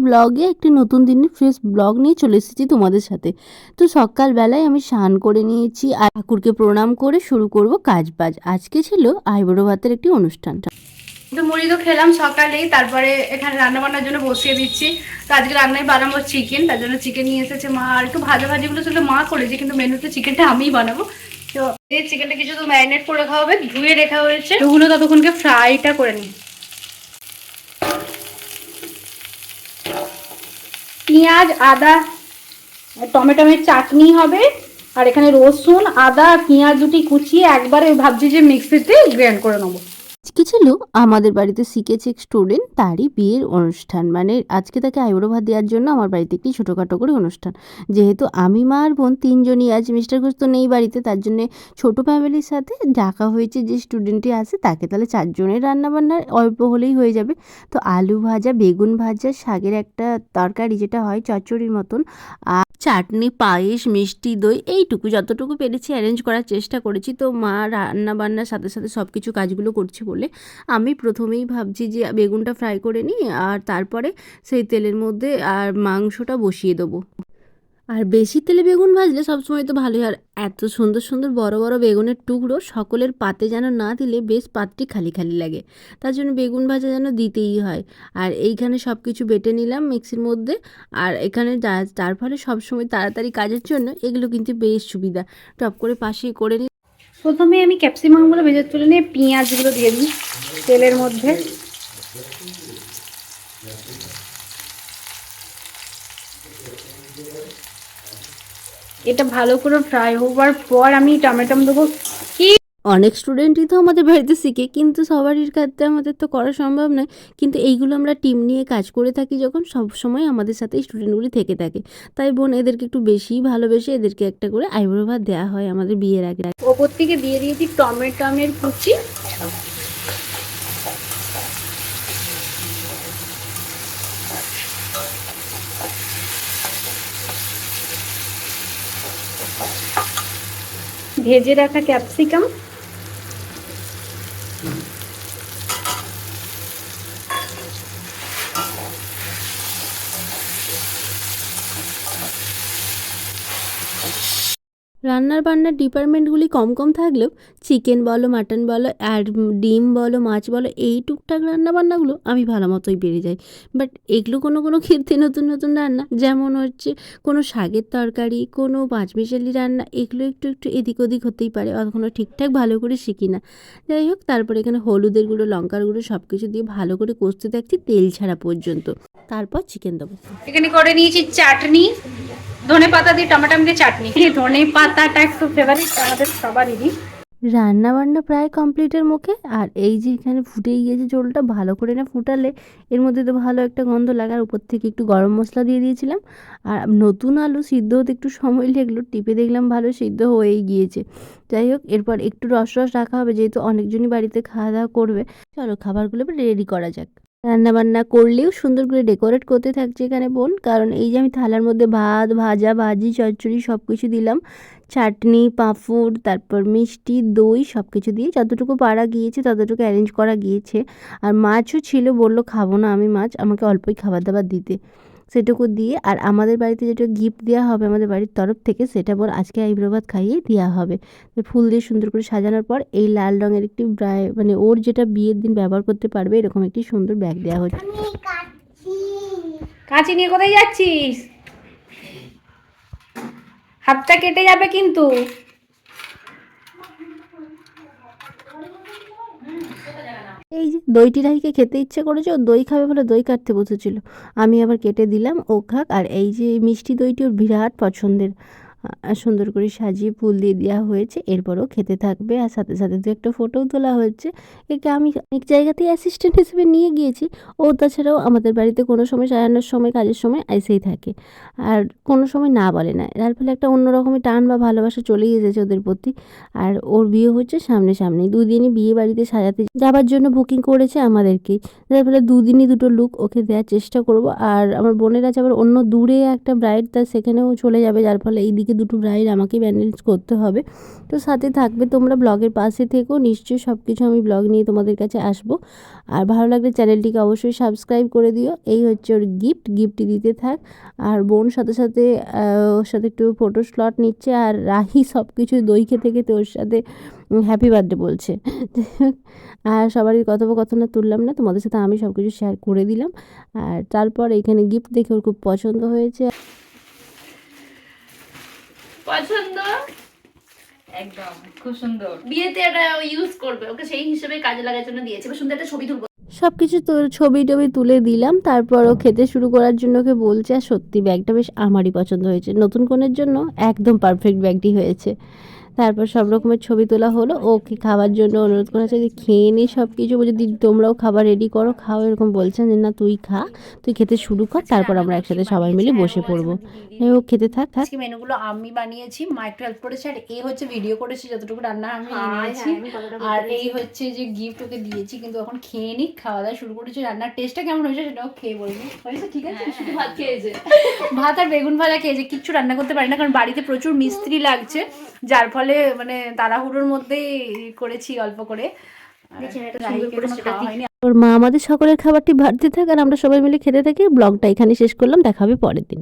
ব্লগে একটি নতুন দিনের ফ্রেশ ব্লগ নিয়ে চলে এসেছি তোমাদের সাথে। তো সকালবেলায় আমি স্নান করে নিয়েছি আর ঠাকুরকে প্রণাম করে শুরু করব কাজবাজ। আজকে ছিল আইবুড়ো ভাতের একটি অনুষ্ঠান। তো মুড়ি তো খেলাম সকালেই, তারপরে এখানে রান্না বান্নার জন্য বসিয়ে দিচ্ছি। তো আজকে রান্নায় বানাবো চিকেন, তার জন্য চিকেন নিয়ে এসেছে মা। আর একটু ভাজা ভাজিগুলো ছিল মা করেছে, কিন্তু মেনুতে চিকেনটা আমিই বানাবো। তো এই চিকেনটা কিছু তো ম্যারিনেট করে রাখা হবে, ধুয়ে রাখা হয়েছে। ওগুলো ততক্ষণকে ফ্রাইটা করে নিই। পেঁয়াজ, আদা, টমেটোমের চাটনি হবে। আর এখানে রসুন, আদা, পেঁয়াজ দুটি কুচিয়ে একবারে ভাবছি যে মিক্সিতে গ্রাইন্ড করে নেবো। আজকে ছিল আমাদের বাড়িতে সিকেচেক স্টুডেন্ট, তারই বিয়ের অনুষ্ঠান। মানে আজকে তাকে আইবুড়ো ভাত দেওয়ার জন্য আমার বাড়িতে একটি ছোটোখাটো করে অনুষ্ঠান। যেহেতু আমি, মা আর বোন তিনজনই আজ, মিস্টার ঘোষ তো নেই বাড়িতে, তার জন্যে ছোটো ফ্যামিলির সাথে ডাকা হয়েছে। যে স্টুডেন্টটি আছে তাকে, তাহলে চারজনের রান্নাবান্না অল্প হলেই হয়ে যাবে। তো আলু ভাজা, বেগুন ভাজা, শাকের একটা তরকারি যেটা হয় চচ্চড়ির মতন, আর চাটনি, পায়েস, মিষ্টি দই, এইটুকু যতটুকু পেরেছি অ্যারেঞ্জ করার চেষ্টা করেছি। তো মা রান্না বান্নার সাথে সাথে সব কিছু কাজগুলো করছি বলে আমি প্রথমেই ভাবছি যে বেগুনটা ফ্রাই করে নিই, আর তারপরে সেই তেলের মধ্যে আর মাংসটা বসিয়ে দেবো। আর বেশি তেলে বেগুন ভাজলে সবসময় তো ভালোই। আর এত সুন্দর সুন্দর বড় বড় বেগুনের টুকরো সকলের পাতে যেন না দিলে বেশ পাতটি খালি খালি লাগে, তার জন্য বেগুন ভাজা যেন দিতেই হয়। আর এইখানে সব কিছু বেটে নিলাম মিক্সির মধ্যে। আর এখানে তার ফলে সবসময় তাড়াতাড়ি কাজের জন্য এগুলো কিন্তু বেশ সুবিধা। টপ করে পাশে করে নিই। প্রথমে আমি ক্যাপসিকামগুলো ভেজে তুলে নিয়ে পেঁয়াজগুলো দিয়ে দিই তেলের মধ্যে। এটা ভালো করে ফ্রাই হওয়ার পর আমি টমেটো দেবো। কি অনেক স্টুডেন্টই তো আমাদের বাড়িতে শিখে, কিন্তু সবারই ক্ষেত্রে আমাদের তো করা সম্ভব নয়। কিন্তু এইগুলো আমরা টিম নিয়ে কাজ করে থাকি যখন, সব সময় আমাদের সাথে স্টুডেন্টগুলি থেকে থাকে। তাই বোন এদেরকে একটু বেশিই ভালোবেসে এদেরকে একটা করে আইবুড়ো ভাত দেওয়া হয় আমাদের বিয়ের আগে। ওপর থেকে দিয়ে দিয়েছি টমেটোমের কুচি। ভেজে রাখা ক্যাপসিকাম, রান্নার বান্নার ডিপার্টমেন্টগুলি কম কম থাকলেও চিকেন বলো, মাটন বলো, আর ডিম বলো, মাছ বলো, এই টুকটাক রান্নাবান্নাগুলো আমি ভালো মতোই পেরে যাই। বাট এগুলো কোনো কোনো ক্ষেত্রে নতুন নতুন রান্না, যেমন হচ্ছে কোনো শাকের তরকারি, কোনো পাঁচমিশালি রান্না, এগুলো একটু একটু এদিক ওদিক হতেই পারে, কখনো ঠিকঠাক ভালো করে শিখি না। যাই হোক, তারপরে এখানে হলুদের গুঁড়ো, লঙ্কার গুঁড়ো সব কিছু দিয়ে ভালো করে কষতে থাকছি তেল ছাড়া পর্যন্ত। তারপর চিকেন দেবো। এখানে করে নিয়েছি চাটনি, ধনে পাতা দিয়ে টমেটো দিয়ে চাটনি। ধনে পাতাটা একটু ফেভারিট আমাদের সবারই। রান্না বান্না প্রায় কমপ্লিটের মুখে। আর এই যে এখানে ফুটেই গিয়েছে ঝোলটা, ভালো করে না ফুটালে এর মধ্যে তো ভালো একটা গন্ধ লাগার। উপর থেকে একটু গরম মশলা দিয়ে দিয়েছিলাম। আর নতুন আলু সিদ্ধ হতে একটু সময় লাগলো, টিপে দেখলাম ভালো সিদ্ধ হয়েই গিয়েছে। যাই হোক, এরপর একটু রস রস রাখা হবে, যেহেতু অনেকজনই বাড়িতে খাওয়া দাওয়া করবে। চলো খাবারগুলো রেডি করা যাক। রান্না বান্না করলেও সুন্দর করে ডেকোরেট করতে থাকছে এখানে বোন, কারণ এই যে আমি থালার মধ্যে ভাত, ভাজা, ভাজি, চচ্চড়ি সব কিছু দিলাম, চাটনি, পাঁপড়, তারপর মিষ্টি, দই সব কিছু দিয়ে যতটুকু পারা গিয়েছে ততটুকু অ্যারেঞ্জ করা গিয়েছে। আর মাছও ছিল, বললো খাবো না আমি মাছ, আমাকে অল্পই খাবার দাবার দিতে, সেটুকু দিয়ে। আর আমাদের বাড়িতে যেটা গিফট দেওয়া হবে আমাদের বাড়ির তরফ থেকে, সেটা বল আজকে আইবুড়ো ভাত খাইয়ে দেওয়া হবে। ফুল দিয়ে সুন্দর করে সাজানোর পর এই লাল রঙের একটি মানে ওর যেটা বিয়ের দিন ব্যবহার করতে পারবে এরকম একটি সুন্দর ব্যাগ দেওয়া হচ্ছে। কাঁচি নিয়ে কোথায় যাচ্ছিস? হাতটা কেটে যাবে কিন্তু। এই যে দইটি রাহিকে খেতে ইচ্ছে করেছে, ও দই খাবে বলে দই কাটতে বসেছিল, আমি আবার কেটে দিলাম, ও খাক। আর এই যে মিষ্টি দইটি ওর বিরাট পছন্দের, সুন্দর করে সাজিয়ে ফুল দিয়ে দেওয়া হয়েছে। এরপরও খেতে থাকবে, আর সাথে সাথে দু একটা ফটোও তোলা হয়েছে। একে আমি অনেক জায়গাতেই অ্যাসিস্ট্যান্ট হিসেবে নিয়ে গিয়েছি। ও তাছাড়াও আমাদের বাড়িতে কোনো সময় সাজানোর সময়, কাজের সময় এসেই থাকে, আর কোনো সময় না বলে না। যার ফলে একটা অন্যরকমই টান বা ভালোবাসা চলেই এসেছে ওদের প্রতি। আর ওর বিয়ে হচ্ছে সামনে সামনেই, দুদিনই বিয়ে বাড়িতে সাজাতে যাবার জন্য বুকিং করেছে আমাদেরকেই। যার ফলে দুদিনই দুটো লুক ওকে দেওয়ার চেষ্টা করব। আর আমার বোনের আছে আবার অন্য দূরে একটা ব্রাইড, তার সেখানেও চলে যাবে, যার ফলে এই দিকে এদিকে দুটো ব্রাইড আমাকে ম্যানেজ করতে হবে। তো সাথে থাকবে তোমরা, ব্লগের পাশে থেকো, নিশ্চয়ই সব কিছু আমি ব্লগ নিয়ে তোমাদের কাছে আসবো। আর ভালো লাগলে চ্যানেলটিকে অবশ্যই সাবস্ক্রাইব করে দিও। এই হচ্ছে ওর গিফটটি দিতে থাক। আর বোন সাথে সাথে ওর সাথে একটু ফটো স্লট নিচ্ছে, আর রাহি সব কিছু দই খেতে খেতে ওর সাথে হ্যাপি বার্থডে বলছে। আর সবারই কথোপকথন তুললাম না, তোমাদের সাথে আমি সব কিছু শেয়ার করে দিলাম। আর তারপর এখানে গিফট দেখে ওর খুব পছন্দ হয়েছে। পছন্দ একদম খুব সুন্দর। বিয়েতে এটা ইউজ করবে, ওকে সেই হিসেবে কাজে লাগার জন্য দিয়েছে। এবার সুন্দর একটা ছবি তুলবো। সব কিছু তো ছবি টবি তুলে দিলাম, তারপর ও খেতে শুরু করার জন্য ওকে বলছে। আর সত্যি ব্যাগটা বেশ আমারই পছন্দ হয়েছে, নতুন কনের জন্য একদম পারফেক্ট ব্যাগটি হয়েছে। তারপর সব রকমের ছবি তোলা হলো, ওকে খাওয়ার জন্য অনুরোধ করা হচ্ছে যে খেয়ে নি সব কিছু, বলছে দিদি তোমরাও খাবার রেডি করো, খাও, এরকম বলছেন যে না তুই খা, তুই খেতে শুরু কর, তারপর আমরা একসাথে সবাই মিলে বসে পড়বো। ও খেতে থাক। আজকে মেনুগুলো আমি বানিয়েছি, মা একটু হেল্প করেছে, আর এ হচ্ছে ভিডিও করেছে যতটুকু রান্না আমি নিয়েছি। আর এই হচ্ছে যে গিফট ওকে দিয়েছি, কিন্তু এখন খেয়ে নি, খাওয়া দাওয়া শুরু করেছি। রান্নার টেস্টটা কেমন হয়েছে সেটাও খেয়ে বলবো। হয়েছে ঠিক আছে, শুধু ভাত খেয়েছে, ভাত আর বেগুন ভাজা খেয়েছে, কিচ্ছু রান্না করতে পারি না, কারণ বাড়িতে প্রচুর মিস্ত্রি লাগছে, যার ফলে মানে তাড়াহুড়োর মধ্যেই করেছি অল্প করে। ওর মা আমাদের সকলের খাবারটি বাড়তে থাক, আর আমরা সবাই মিলে খেতে থাকি। ব্লগটা এখানে শেষ করলাম, দেখা হবে পরের দিন।